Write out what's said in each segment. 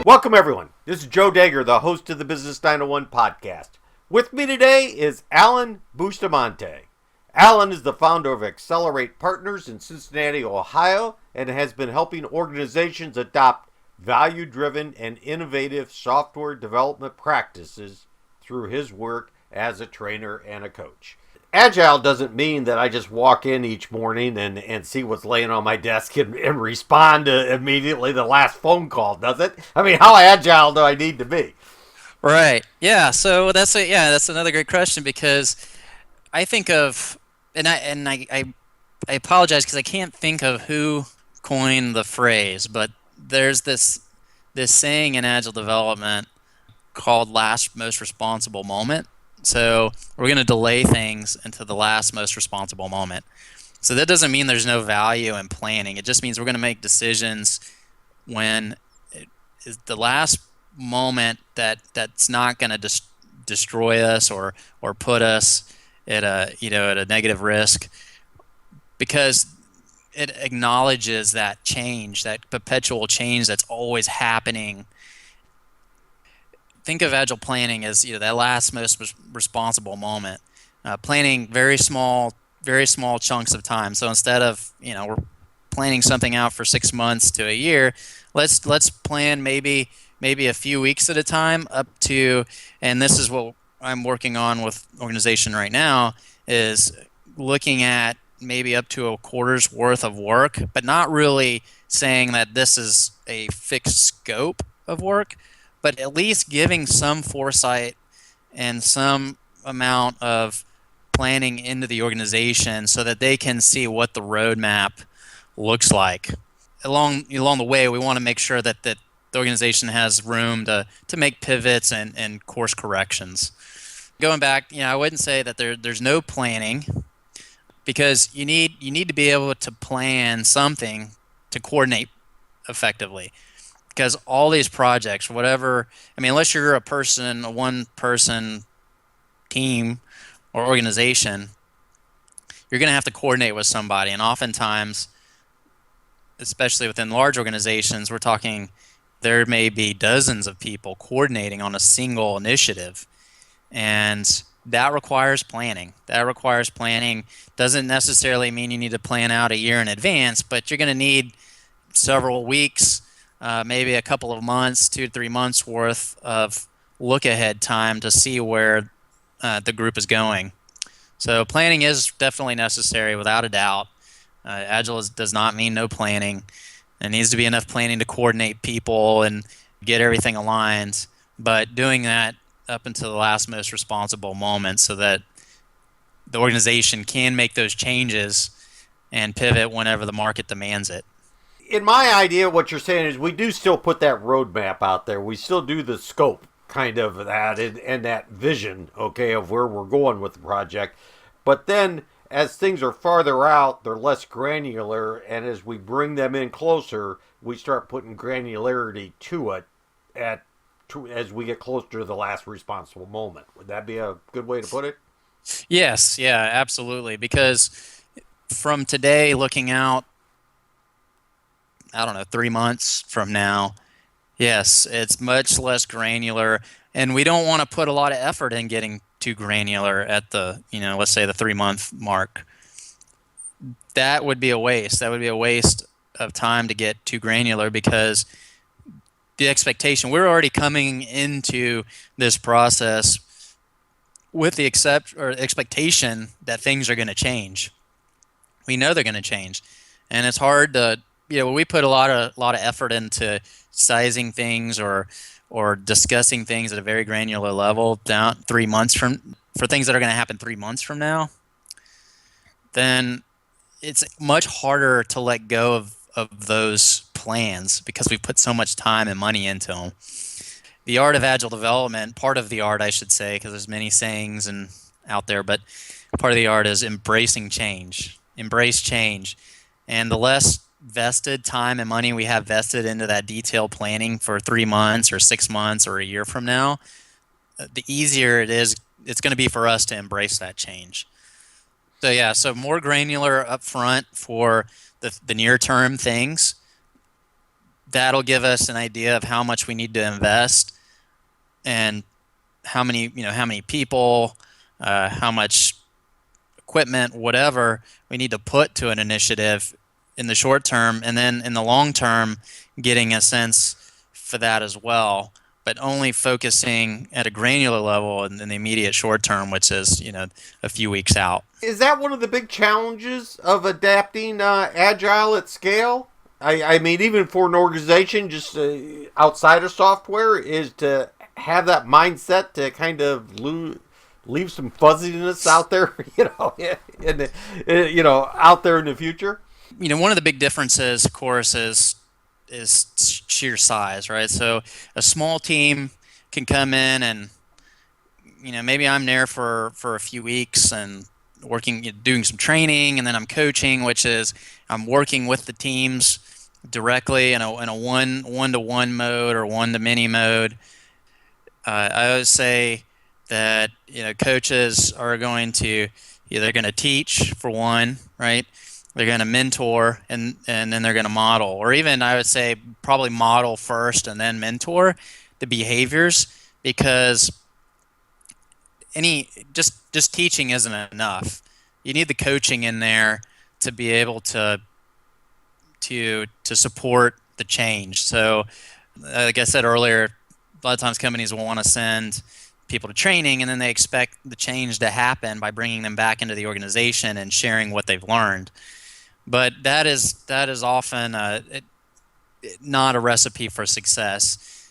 Welcome, everyone. This is Joe Dager, the host of the Business 901 podcast. With me today is Alan Bustamante. Alan is the founder of Xcelerate Partners in Cincinnati, Ohio, and has been helping organizations adopt value-driven and innovative software development practices through his work as a trainer and a coach. Agile doesn't mean that I just walk in each morning and see what's laying on my desk and respond to immediately the last phone call, does it? I mean, how agile do I need to be? Right. Yeah. So that's another great question because I think of and I apologize because I can't think of who coined the phrase, but there's this saying in agile development called last most responsible moment. So we're going to delay things into the last most responsible moment. So that doesn't mean there's no value in planning. It just means we're going to make decisions when it is the last moment that's not going to destroy us or put us at a negative risk, because it acknowledges that change, that perpetual change that's always happening. Think of agile planning as that last most responsible moment. Planning very small chunks of time. So instead of we're planning something out for 6 months to a year, let's plan maybe a few weeks at a time up to, and this is what I'm working on with organization right now, is looking at maybe up to a quarter's worth of work, but not really saying that this is a fixed scope of work, but at least giving some foresight and some amount of planning into the organization so that they can see what the roadmap looks like. Along the way, we want to make sure that the organization has room to make pivots and course corrections. Going back, I wouldn't say that there's no planning, because you need to be able to plan something to coordinate effectively. Because all these projects, whatever, I mean, unless you're a one person team or organization, you're going to have to coordinate with somebody. And oftentimes, especially within large organizations, we're talking there may be dozens of people coordinating on a single initiative. And that requires planning. Doesn't necessarily mean you need to plan out a year in advance, but you're going to need several weeks, maybe a couple of months, 2 to 3 months worth of look ahead time to see where the group is going. So planning is definitely necessary, without a doubt. Agile does not mean no planning. There needs to be enough planning to coordinate people and get everything aligned, but doing that up until the last most responsible moment so that the organization can make those changes and pivot whenever the market demands it. In my idea, what you're saying is we do still put that roadmap out there. We still do the scope kind of that and that vision, okay, of where we're going with the project. But then as things are farther out, they're less granular, and as we bring them in closer, we start putting granularity to it as we get closer to the last responsible moment. Would that be a good way to put it? Yes, yeah, absolutely. Because from today, looking out, I don't know, 3 months from now, yes, it's much less granular, and we don't want to put a lot of effort in getting too granular at let's say the 3 month mark. That would be a waste. That would be a waste of time to get too granular, because the expectation, we're already coming into this process with the expectation that things are going to change. We know they're going to change, and it's hard to we put a lot of effort into sizing things or discussing things at a very granular level down 3 months for things that are going to happen 3 months from now. Then it's much harder to let go of those plans because we've put so much time and money into them. The art of agile development, part of the art, I should say, because there's many sayings and out there, but part of the art is embracing change. Embrace change. And the less vested time and money we have vested into that detailed planning for 3 months or 6 months or a year from now, the easier it's going to be for us to embrace that change. So yeah, so more granular up front for the near term things. that'll give us an idea of how much we need to invest and how many people, how much equipment, whatever we need to put to an initiative in the short term, and then in the long term, getting a sense for that as well. But only focusing at a granular level in the immediate short term, which is a few weeks out. Is that one of the big challenges of adapting agile at scale? I mean, even for an organization just outside of software, is to have that mindset to kind of leave some fuzziness out there, out there in the future. One of the big differences, of course, is sheer size, right? So a small team can come in and maybe I'm there for a few weeks and working, doing some training, and then I'm coaching, which is I'm working with the teams directly in a one-to-one mode or one-to-many mode. I always say that coaches are they're going to teach for one, right? They're going to mentor and then they're going to model, or even I would say probably model first and then mentor the behaviors, because just teaching isn't enough. You need the coaching in there to be able to support the change. So, like I said earlier, a lot of times companies will want to send people to training, and then they expect the change to happen by bringing them back into the organization and sharing what they've learned. But that is often not a recipe for success.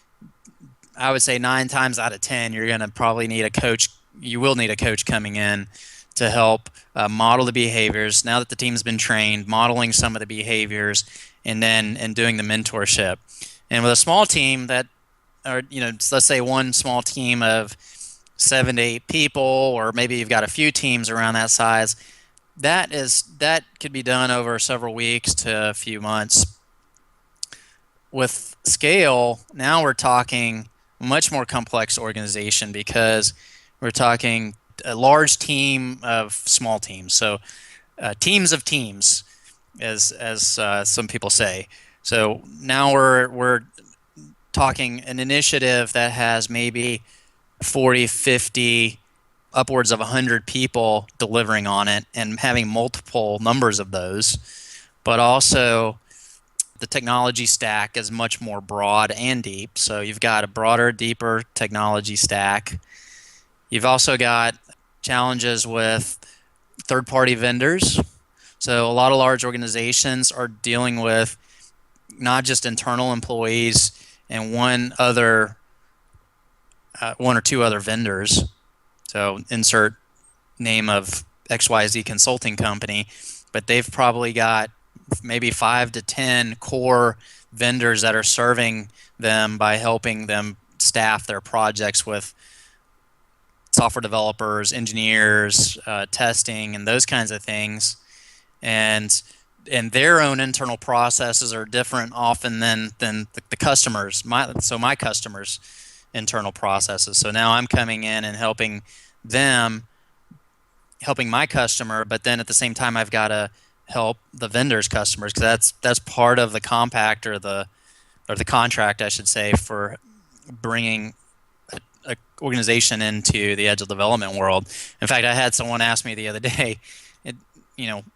I would say 9 times out of 10, you're going to probably need a coach. You will need a coach coming in to help model the behaviors. Now that the team's been trained, modeling some of the behaviors, and doing the mentorship. And with a small team let's say one small team of 7 to 8 people, or maybe you've got a few teams around that size, that could be done over several weeks to a few months. With scale, now we're talking much more complex organization, because we're talking a large team of small teams. So teams of teams, as some people say. So now we're talking an initiative that has maybe 40, 50, upwards of 100 people delivering on it, and having multiple numbers of those. But also the technology stack is much more broad and deep. So you've got a broader, deeper technology stack. You've also got challenges with third-party vendors. So a lot of large organizations are dealing with not just internal employees and one or two other vendors. So insert name of XYZ consulting company, but they've probably got maybe 5 to 10 core vendors that are serving them by helping them staff their projects with software developers, engineers, testing, and those kinds of things. And their own internal processes are different often than the customers. My customers' internal processes. So now I'm coming in and helping my customer, but then at the same time I've got to help the vendor's customers, because that's part of the compact or the contract, I should say, for bringing a organization into the Agile development world. In fact, I had someone ask me the other day,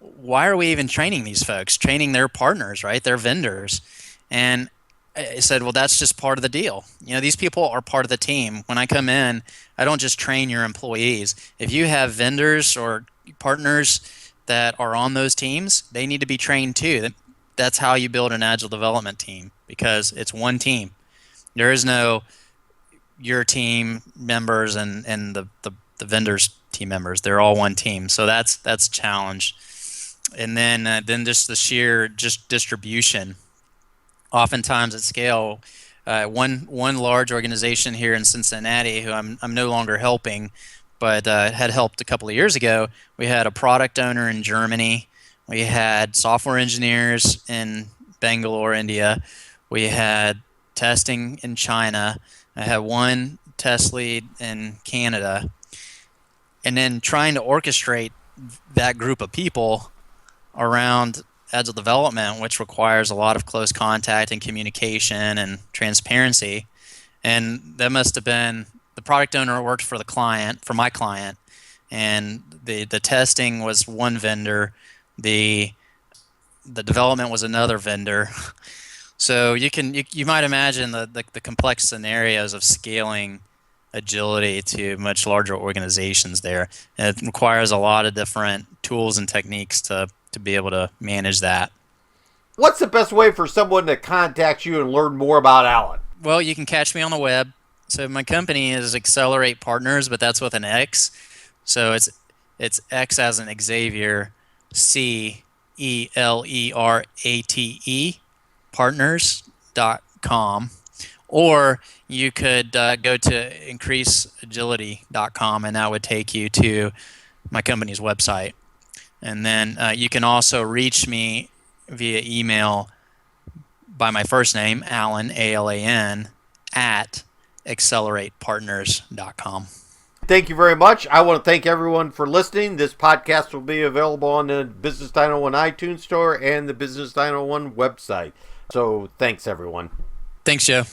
why are we even training these folks? Training their partners, right? Their vendors. And I said, well, that's just part of the deal. These people are part of the team. When I come in, I don't just train your employees. If you have vendors or partners that are on those teams, they need to be trained too. That's how you build an Agile development team, because it's one team. There is no your team members and the vendors team members. They're all one team. So that's a challenge. And then just the sheer distribution. Oftentimes at scale, one large organization here in Cincinnati, who I'm no longer helping, but had helped a couple of years ago. We had a product owner in Germany. We had software engineers in Bangalore, India. We had testing in China. I had one test lead in Canada. And then trying to orchestrate that group of people around Agile development, which requires a lot of close contact and communication and transparency. And that must have been the product owner worked for the client, for my client, and the testing was one vendor, the development was another vendor. So you might imagine the complex scenarios of scaling agility to much larger organizations there. And it requires a lot of different tools and techniques to be able to manage that. What's the best way for someone to contact you and learn more about Alan? Well, you can catch me on the web. So my company is Xcelerate Partners, but that's with an X. So it's X as in Xavier, CELERATE partners.com. Or you could go to increaseagility.com, and that would take you to my company's website. And then you can also reach me via email by my first name, Alan, ALAN, at xceleratepartners.com. Thank you very much. I want to thank everyone for listening. This podcast will be available on the Business 901 iTunes Store and the Business 901 website. So thanks, everyone. Thanks, Joe.